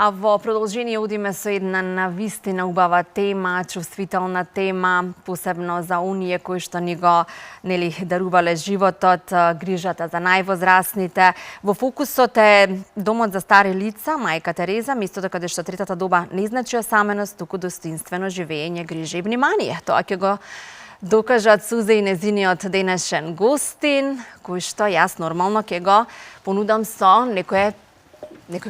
А во продолжение удиме со една навистина убава тема, чувствителна тема, посебно за оние кои што ни го дарувале животот, грижата за највозрасните. Во фокусот е домот за стари лица, Мајка Тереза, местото каде што третата доба не значи осаменост, туку достоинствено живење, грижа и внимание. Тоа ќе го докажат Суза и незиниот денешен гостин, кој што јас нормално ќе го понудам со некој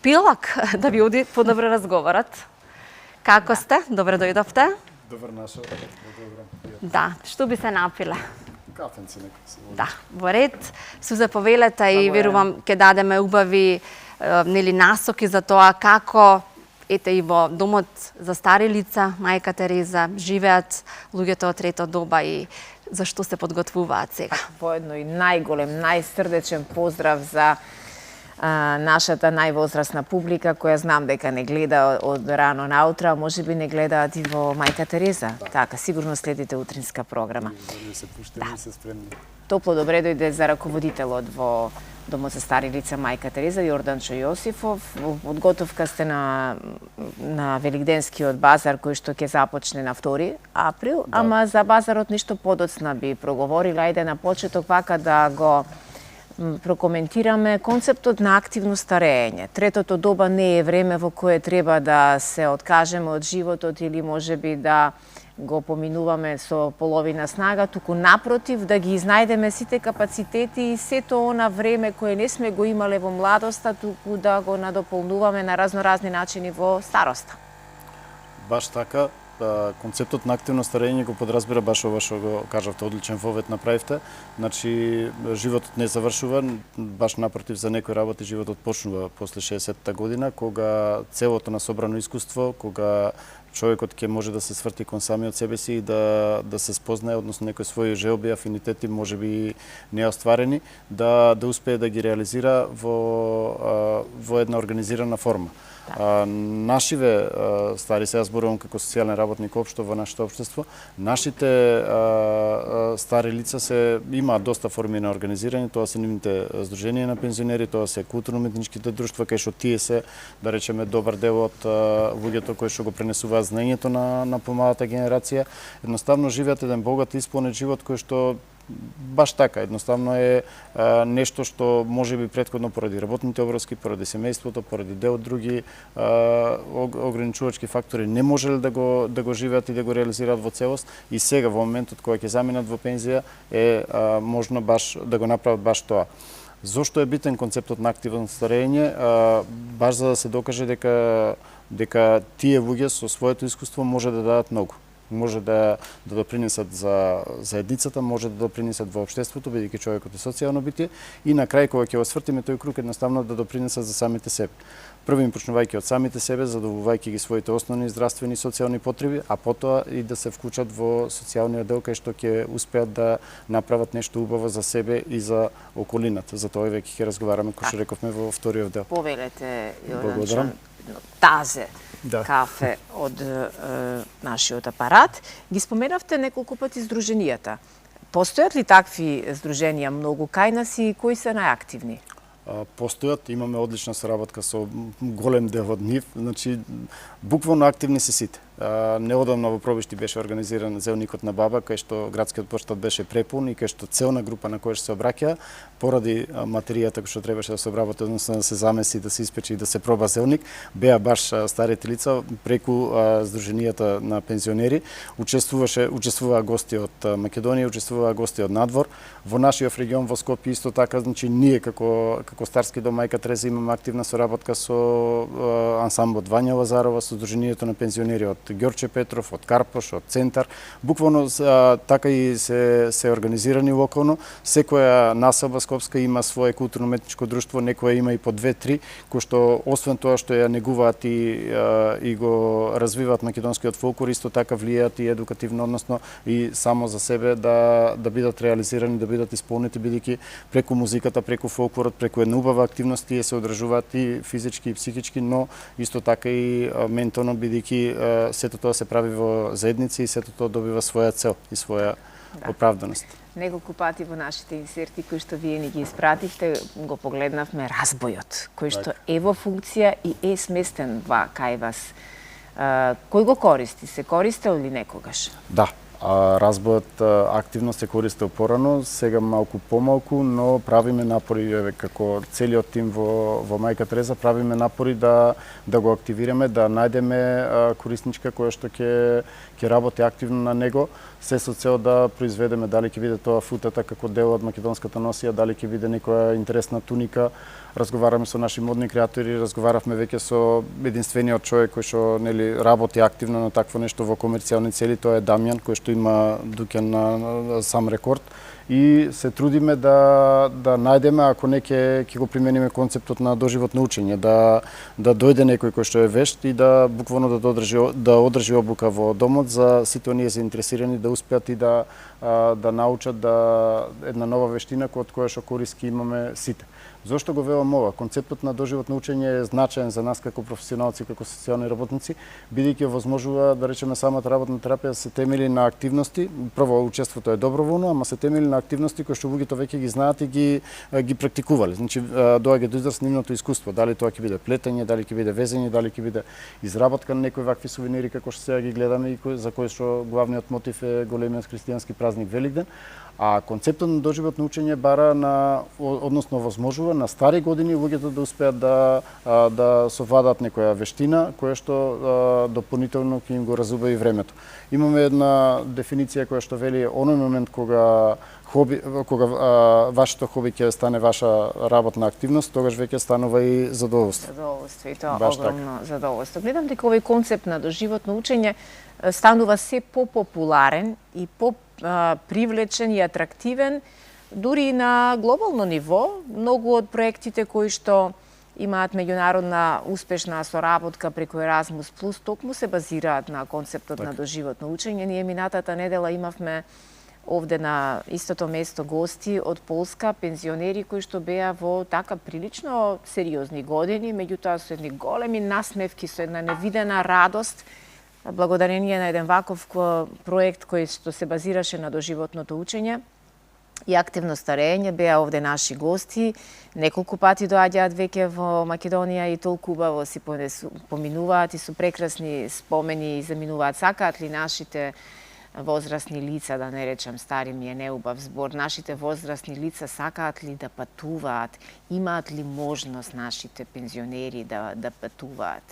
пилок да ви оди подобро разговорот. Како сте? Добре дојдовте. Добар нашо. Да, што би се напиле? Кафенце некој се води. Да, во ред. Суза, повелете и верувам ќе дадеме убави насоки за тоа како ете и во домот за стари лица, Мајка Тереза, живеат луѓето од трета доба и зашто се подготвуваат сега. Воедно и најголем, најсрдечен поздрав за нашата највозрасна публика, која знам дека не гледа од рано наутро, а може би не гледаат и во Мајка Тереза. Така, сигурно следите утринска програма. Се пуштени и се спремни. Топло добре дојде за раководителот во Домот за стари лица Мајка Тереза, Јорданчо Јосифов. Во подготовка сте на Великденскиот базар кој што ќе започне на 2 април, ама за базарот ништо подоцна би проговорила. Ајде на почеток вака да го прокоментираме концептот на активно старење. Третото доба не е време во кое треба да се откажеме од животот или можеби да го поминуваме со половина снага, туку напротив да ги изнајдеме сите капацитети и сето она време кое не сме го имале во младоста, туку да го надополнуваме на разноразни начини во староста. Баш така, концептот на активно старење го подразбира баш ова што го кажавте, одличен вовет направивте. Значи, животот не завршува, баш напротив, за некои работи животот почнува после 60-та година, кога целото насобрано искуство, кога човекот ќе може да се сврти кон самиот себе си и да се спознае, односно некои своји желби, афинитети, можеби неостварени, да успее да ги реализира во една организирана форма. Нашиве стари, сега зборувам како социјален работник општо во нашето општество, нашите стари лица имаат доста форми на организирање, тоа се нивните здруженија на пензионери, тоа се културно-уметничките друштва, кај што тие се, да речеме, добар дел од луѓето кои што го пренесуваат знаењето на помалата генерација. Едноставно живеат еден богат и исполнет живот кој што баш така, едноставно е нешто што може би претходно поради работните обврски, поради семејството, поради дел други ограничувачки фактори не можеле да го живеат и да го реализираат во целост, и сега во моментот кога ќе заминат во пензија е можно баш да го направат баш тоа. Зошто е битен концептот на активно старење? Баш за да се докаже дека тие луѓе со своето искуство може да дадат многу. Може да допринесат за заедницата, може да допринесат во општеството, бидејќи човекот е социјално битие, и на крај кога ќе освртиме тој круг, едноставно да допринесат за самите себе. Прво им почнувајќи од самите себе, задоволувајќи ги своите основни здравствени и социјални потреби, а потоа и да се вклучат во социјалниот дел кај што ќе успеат да направат нешто убаво за себе и за околината. За тоа веќе ќе разговараме, кој што рековме, во вториот дел. Повелете, Јорданчо, тазе кафе од нашиот апарат. Ги споменавте неколку пати здруженијата. Постојат ли такви здруженија многу кај нас и кои се најактивни? Постојат, имаме одлична соработка со голем дел од нив, значи буквално активни се сите. Неодамна во Пробишти беше организиран зелникот на баба, кај што градскиот поштат беше препун и кај што целна група на која што се обраќа, поради материјата која што требаше да се обработи, односно да се замеси, да се испече и да се проба зелник, беа баш старите лица преку здруженијата на пензионери. Учествуваа гости од Македонија, учествуваа гости од надвор. Во нашиот регион, во Скопје, исто така, значи ние како Старски дом Мајка Тереза имаме активна соработка со ансамблот Вања Лазарова, со здруженијето на пензионери од Ѓорче Петров, од Карпош, од Центар. Буквално така и се организирани локално. Секоја населба скопска има свое културно-уметничко друштво, некоја има и по 2-3, кои што освен тоа што ја негуваат и го развиваат македонскиот фолклор, исто така влијаат и едукативно, односно и само за себе да бидат реализирани, да бидат исполнети, бидејќи преку музиката, преку фолклорот, преку една убава активност тие се одржуваат и физички и психички, но исто така и ментално, бидејќи сето тоа се прави во заедници и сето тоа добива своја цел и своја оправданост. Неколку пати во нашите инсерти кои што вие ни ги испративте, го погледнавме разбојот, кој што е во функција и е сместен кај вас. Кој го користи? Се користел ли некогаш? Да. Разбојот активно се користел порано, сега малку помалку, но правиме напори, како целиот тим во Мајка Тереза, правиме напори да го активираме, да најдеме корисничка која што ќе работи активно на него, се со цел да произведеме, дали ќе биде тоа футата како дел од македонската носија, дали ќе биде некоја интересна туника. Разговараме со наши модни креатори, разговаравме веќе со единствениот човек кој што работи активно на такво нешто во комерцијални цели, тоа е Дамјан, кој што има дуќан на сам рекорд, и се трудиме да најдеме, ако не ќе го примениме концептот на доживотно учење, да дојде некој кој што е вешт и да буквално да одржи обука во домот за сите оние заинтересирани да успеат и да научат една нова вештина од која што кориски имаме сите. Зошто го велам ова? Концептот на доживотно учење е значаен за нас како професионалци, како социјални работници, бидејќи овозможува, да речеме, самата работна терапија се темели на активности. Прво, учеството е доброволно, ама се темели на активности кои што луѓето веќе ги знаат и ги практикувале. Значи, доаѓа до израз нивното искуство, дали тоа ќе биде плетење, дали ќе биде везење, дали ќе биде изработка на некои вакви сувенири како што сега ги гледаме и за кои што главниот мотив е големиот христијански празник Великден. А концептот на доживотно учење бара односно возможува на стари години луѓето да успеат да совладаат некоја вештина која што дополнително ќе им го разубави времето. Имаме една дефиниција која што вели оној момент кога вашето хоби ќе стане ваша работна активност, тогаш веќе станува и задоволство. Задоволство, и тоа огромно задоволство. Гледам дека овој концепт на доживотно учење станува се попопуларен и привлечен и атрактивен, дури на глобално ниво. Многу од проектите кои што имаат меѓународна успешна соработка преку Erasmus Plus токму се базираат на концептот на доживотно учење. Ние минатата недела имавме овде на истото место гости од Полска, пензионери кои што беа во така прилично сериозни години, меѓутоа со едни големи насмевки, со една невидена радост, благодарение на еден ваков проект кој што се базираше на доживотното учење и активно старење. Беа овде наши гости, неколку пати доаѓаат веќе во Македонија и толку убаво си поминуваат и со прекрасни спомени заминуваат. Сакаат ли нашите возрастни лица, да не речам стари, ми е неубав збор, нашите возрастни лица сакаат ли да патуваат? Имаат ли можност нашите пензионери да патуваат?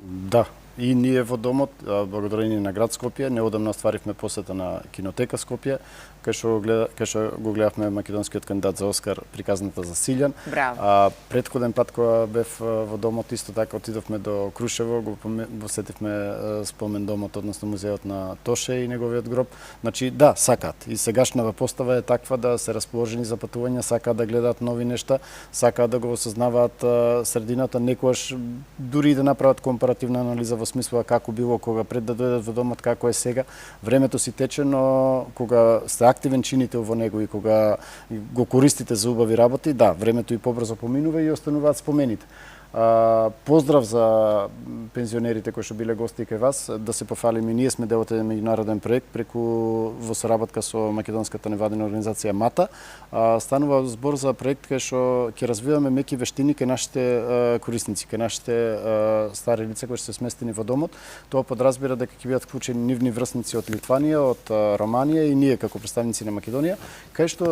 Да, и ние во домот, благодарение на град Скопје, неодамна остваривме посета на кинотека Скопје, кај што го гледавме македонскиот кандидат за Оскар приказната за Силјан. Браво. Претходен пат кога бев во домот, исто така отидовме до Крушево, го посетивме спомен домот, односно музеот на Тоше и неговиот гроб. Значи, да, сакаат. И сегашната постава е таква да се расположени за патување, сакаат да гледаат нови нешта, сакаат да го осознаваат средината, некојаш дури и да направат компаративна анализа во смисла како било кога пред да дојдат во домот, како е сега. Времето си тече, но кога сте активен чинител во него и кога го користите за убави работи, да, времето и побрзо поминува и остануваат спомените. Поздрав за пензионерите кои што биле гости кај вас, да се пофалиме, ние сме дел од еден меѓународен проект во соработка со македонската невладина организација МАТА. Станува збор за проект кај што ќе развиваме меки вештини кај нашите корисници, кај нашите стари лица кои што се сместени во домот. Тоа подразбира дека ќе бидат вклучени нивни врсници од Литванија, од Романија и ние како представници на Македонија, кај што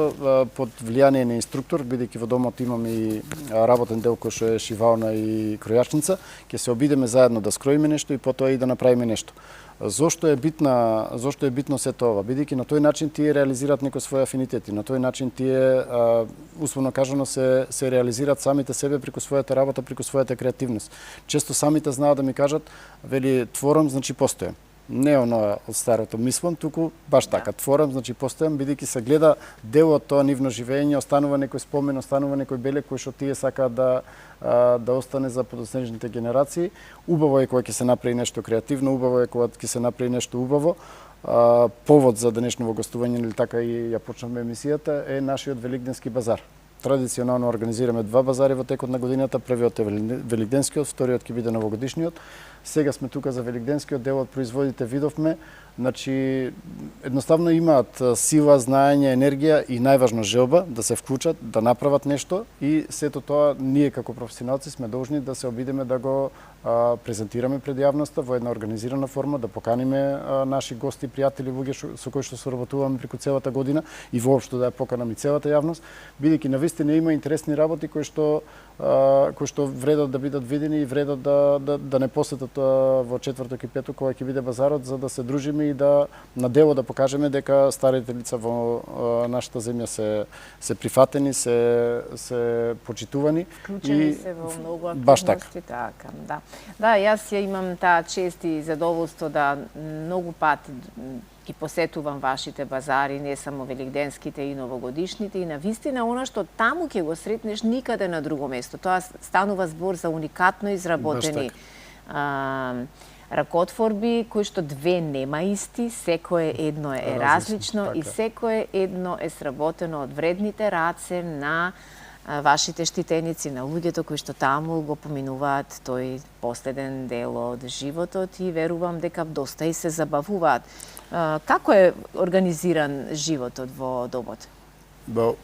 под влијание на инструктор, бидејќи во домот имаме и работен дел кој што е шивална и кројачница, ќе се обидеме заедно да скроиме нешто и потоа и да направиме нешто. Зошто е битно сето ова? Бидејќи на тој начин тие реализираат некои своји афинитети, на тој начин тие условно кажано се реализираат самите себе преку својата работа, преку својата креативност. Често самите знаат да ми кажат, вели творам, значи постојам. Не оно од старото мислам, туку баш така, творам, значи постојам, бидејќи се гледа дел од тоа нивно живење, останува некој спомен, останува некој белег кој што тие сакаат да остане за подоснежните генерации. Убаво е кога ќе се направи нешто креативно, убаво е кога ќе се направи нешто убаво. Повод за денешното гостување, или така и ја почнавме емисијата, е нашиот Великденски базар. традиционално организираме 2 базари во текот на годината. Првиот е Великденскиот, вториот ќе биде Новогодишниот. Сега сме тука за Великденскиот дел од производите видовме. Значи, едноставно имаат сила, знаење, енергија и најважно желба да се вклучат, да направат нешто и сето тоа ние како професионалци сме должни да се обидеме да го презентираме пред јавноста во една организирана форма, да поканиме наши гости, пријатели, луѓе со кои што соработуваме преку целата година и воопшто да ја поканаме целата јавност, бидејќи навистина има интересни работи кои што вредат да бидат видени и вредат да не посетат во четврток и петок кога ќе биде базарот, за да се дружиме и да на дело да покажеме дека старите лица во нашата земја се прифатени, се почитувани вклучени се во многу активности. Баш така. Така, да. Да, јас ја имам таа чест и задоволство да многу пати ги посетувам вашите базари, не само великденските и новогодишните, и навистина она што таму ќе го сретнеш никаде на друго место. Тоа станува збор за уникатно изработени ракотворби, кои што две нема исти, секое едно е различно така. И секое едно е сработено од вредните раце на вашите штитеници, на луѓето кои што таму го поминуваат тој последен дел од животот и верувам дека доста и се забавуваат. Како е организиран животот во домот?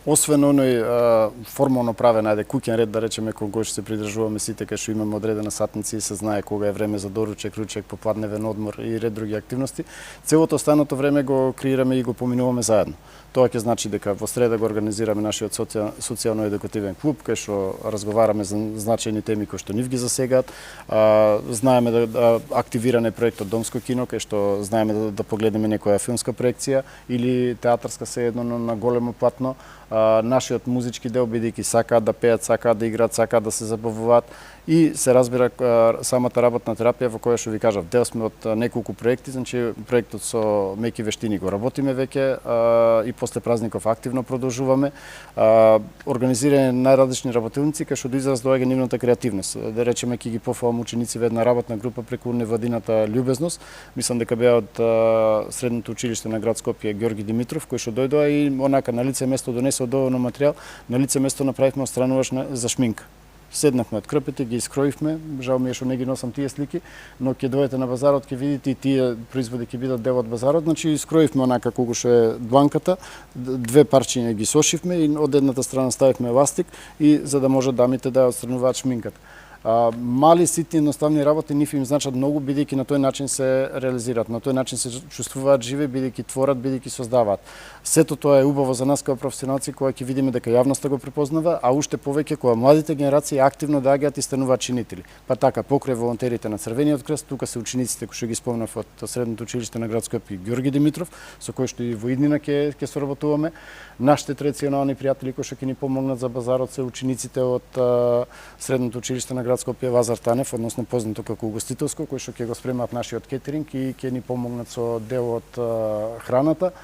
Освен оној формално правен, куќен ред, да речеме, кој што се придржуваме сите, кај што имаме одредена сатница и се знае кога е време за доручек, ручек, попладневен одмор и ред други активности, целото останато време го креираме и го поминуваме заедно. Тоа ќе значи дека во среда го организираме нашиот социјално-едукативен клуб, кај што разговараме за значајни теми кои што нив ги засегаат. Знаеме да активиране проектот Домско кино, кај што знаеме да погледнеме некоја филмска проекција или театарска седно на големо платно. Нашиот музички дел, бидејќи сакаат да пеат, сакаат да играат, сакаат да се забавуваат и се разбира самата работна терапија во која што ви кажав, дел сме од неколку проекти, значи проектот со меки вештини го работиме веќе и после празников активно продолжуваме. Организирање најразлични работилници кај што до израз доаѓа нивната креативност. Да речеме ќе ги пофалам ученици во една работна група преку невладината љубезност. Мислам дека беа од средното училиште на град Скопје Ѓорги Димитров, кој што дојдоа и онака на лице место донесоа доволно материјал, на лице место направивме отстрануваш за шминка. Седнахме од крпите, ги искроивме, жал ми е што не ги носам тие слики, но ќе дојдете на базарот, ќе видите и тие производи ќе бидат дел од базарот, значи искроивме онака колку што е дланката, две парчиња ги сошивме и од едната страна ставивме еластик и за да може дамите да отстрануваат шминката. Мали, ситни, едноставни работи нив им значат многу, бидејќи на тој начин се реализираат, на тој начин се чувствуваат живи, бидејќи творат, бидејќи создаваат. Сето тоа е убаво за нас како професионалци, кога ќе видиме дека јавноста го препознава, а уште повеќе кога младите генерации активно доаѓаат и стануваат чинители. Па така, покрај волонтерите на Црвениот крест, тука се учениците кои што ги спомнав од средното училиште на град Скопје Ѓорги Димитров, со кој што и во иднина ќе соработуваме. Нашите традиционални пријатели кои што ќе ни помогнат за базарот се учениците од средното училиште на град Скопје Лазар Танев, односно познато како угостителско, кои што ќе го спремаат нашиот кетеринг и ќе ни помогнат со дел од храната.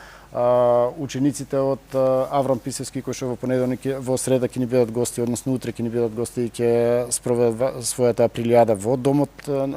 Учениците од Аврам Писевски кои што во понеделник во среда ќе ни бидат гости, односно утре ќе ни бидат гости и ќе спроведат својата априлијада во домот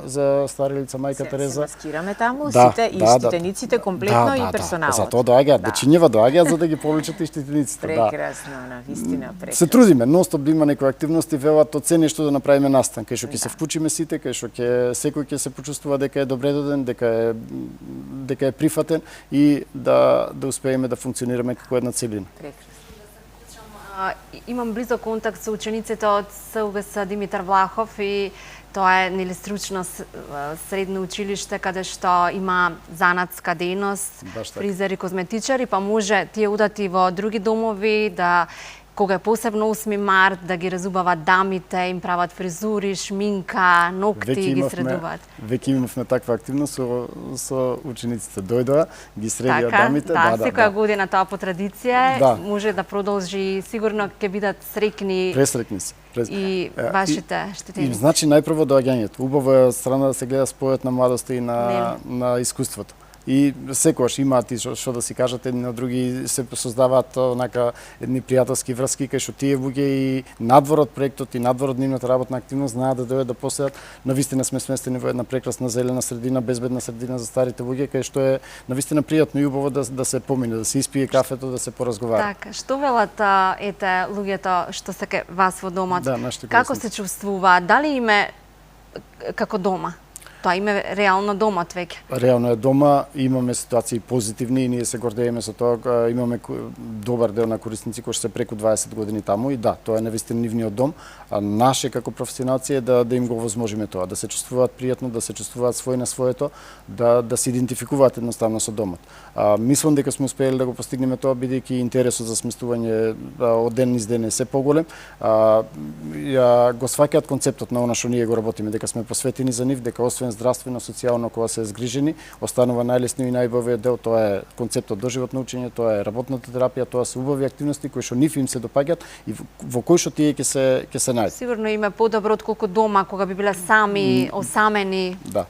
за стари лица Мајка Тереза. Се маскираме таму сите и штитениците комплетно и персоналот. За тоа доаѓаат, дечињева доаѓаат за да ги повлечат и штитениците. Прекрасно, навистина прекрасно. Се трудиме, ностоп да има некои активности, велат од се нешто да направиме настан, кај што ќе се вклучиме сите, кај што секој ќе се почувствува дека е добредоден, дека е прифатен и да успееме да функционираме како една целина. Имам близок контакт со учениците од СУГС Димитар Влахов и тоа е стручно средно училиште каде што има занатска дејност, фризери, козметичари, па може тие удати во други домови да кога е посебно 8 март, да ги разубават дамите, им прават фризури, шминка, ногти, ги средуваат. Веќе имавме таква активност со учениците. Дојдоа, ги средија дамите. Да, секоја година тоа по традиција може да продолжи, сигурно ќе бидат среќни. Пресреќни се. И вашите штетеници. Значи најпрво доаѓањето. Убаво е страна да се гледа спојот на младоста и на искуството. и секогаш имаат и што да си кажат едни на други, се создаваат онака едни пријателски врски кај што тие луѓе и надвор од проектот и надвор од нивната работна активност знаат да дојдат да поседат. Навистина сме сместени во една прекрасна зелена средина, безбедна средина за старите луѓе, кај што е навистина пријатно и убаво да се помине, да се испие кафето, да се поразговара. Така, што велат луѓето што се кај вас во домот? Да, нашите како корисници. се чувствуваат? Дали име како дома? Тоа име реално домот веќе. Реално е дома, имаме ситуации позитивни и ние се гордееме со тоа, имаме добар дел на корисници кои се преку 20 години таму и да, тоа е навистина нивниот дом, а наше како професионалци е да им го возможиме тоа, да се чувствуваат пријатно, да се чувствуваат свој на своето, да се идентификуваат едноставно со домот. Мислам дека сме успеали да го постигнеме тоа бидејќи интересот за сместување од ден низ ден е се поголем. Го сваќаат концептот на она што ние го работиме, дека сме посветени за нив, дека освен здравствено, социјално кога се згрижени, останува најлесно и најубавиот дел, тоа е концептот доживотно учење, тоа е работната терапија, тоа се убави активности кои што нив им се допаѓаат и во кои што тие ќе се најдат. Сигурно има подобро отколку дома кога би биле сами, осамени. Да.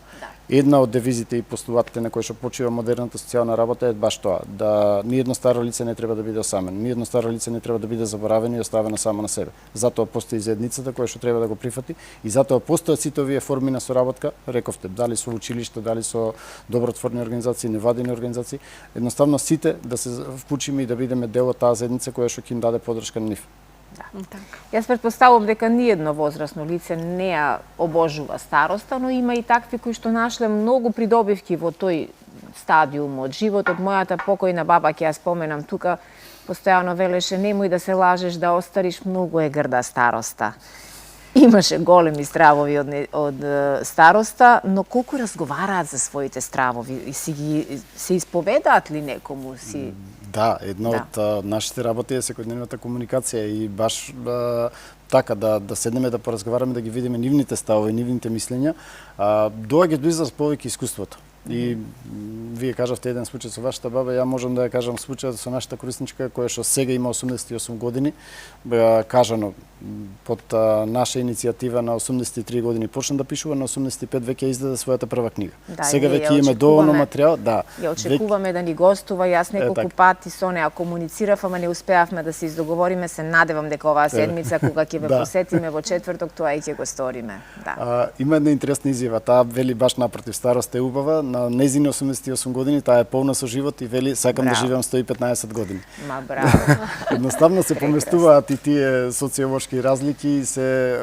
Една од девизите и постулатите на кои што почива модерната социјална работа е баш тоа, да ниедно старо лице не треба да биде осамено, ниедно старо лице не треба да биде заборавено и оставено само на себе. Затоа постои заедницата која што треба да го прифати и затоа постојат сите овие форми на соработка, рековте, дали со училишта, дали со добротворни организации, невладини организации, едноставно сите да се вклучиме и да бидеме дел од таа заедница која што ќе им даде поддршка на нив. Така. Јас претпоставувам дека ниедно возрасно лице не ја обожува староста, но има и такви кои што нашле многу придобивки во тој стадиум од животот. Мојата покојна баба, ќе ја споменам тука, постојано велеше немој да се лажеш да остариш, многу е грда староста. Имаше големи стравови од староста, но колку разговараат за своите стравови и се исповедаат ли некому си? Да, една од нашите работи е секојдневната комуникација и баш така да седнеме да поразговараме, да ги видиме нивните ставови, нивните мислења, доаѓа до израз повеќе искуството. И вие кажавте еден случај со вашата баба, ја можам да ја кажам случајот со нашата корисничка која што сега има 88 години, кажано под наша иницијатива на 83 години почна да пишува, на 85 веќе издаде својата прва книга. Да, сега веќе има доволно материјал, да. Ја очекуваме да ни гостува, јас неколку пати со неа комуницирав, ама не успеавме да се издоговориме, се надевам дека оваа седмица кога ќе ве посетиме во четврток, тоа и ќе го сториме. Да. Има една интересна изјава, таа вели баш напротив, старост е убава, на незини 88 години, таа е полна со живот и вели сакам да живеам 115 години. Ма браво. Едноставно се поместуваат и тие социолошки разлики и се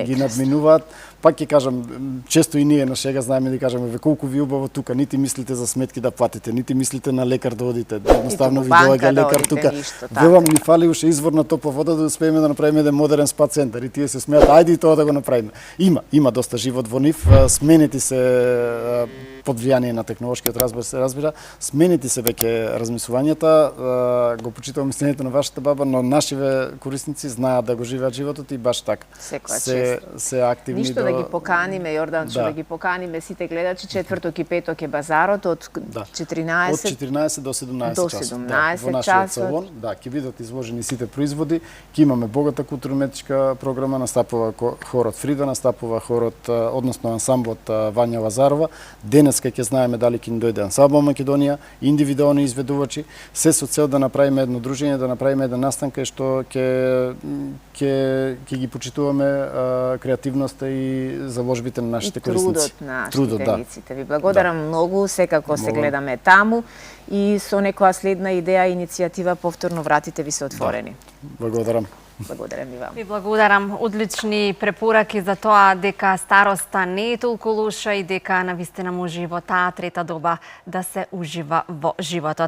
ги надминуваат. Пак ќе кажам, често и ние на шега знаеме да кажеме ве колку ви убаво тука, нити мислите за сметки да платите, нити мислите на лекар да одите. Едноставно ви доаѓа лекар тука. Велам ни фали уште извор на топла вода да успееме да направиме еден модерен спа центар и тие се смеат, ајде и тоа да го направиме. Има доста живот во нив, сменети се под влијание на технолошкиот разбира, сменети се веќе размислувањата, го почитувам мислењето на вашата баба, но нашиве корисници знаат да го живеат животот и баш така. Се активни. Ништо да ги поканиме, Јорданчо, да ги поканиме сите гледачи, четврток и петок е базарот од 14 до 17 часот. Во нашиот салон, ќе бидат изложени сите производи, ќе имаме богата културно-уметничка програма, настапува хорот Фрида, настапува хорот, односно ансамблот Вања Лазарова. Денеска ќе знаеме дали ќе ни дојде ансамбл Македонија, индивидуални изведувачи, се со цел да направиме едно дружење, да направиме една настанка што ќе ги почитуваме креативноста и заложбите на нашите корисници. Трудот на нашите Ви благодарам многу, секако се гледаме таму и со некоја следна идеја, иницијатива, повторно вратите ви се отворени. Благодарам. Благодарам и вам. Ви благодарам. Одлични препораки за тоа дека староста не е толку лоша и дека навистина може и во таа трета доба да се ужива во животот.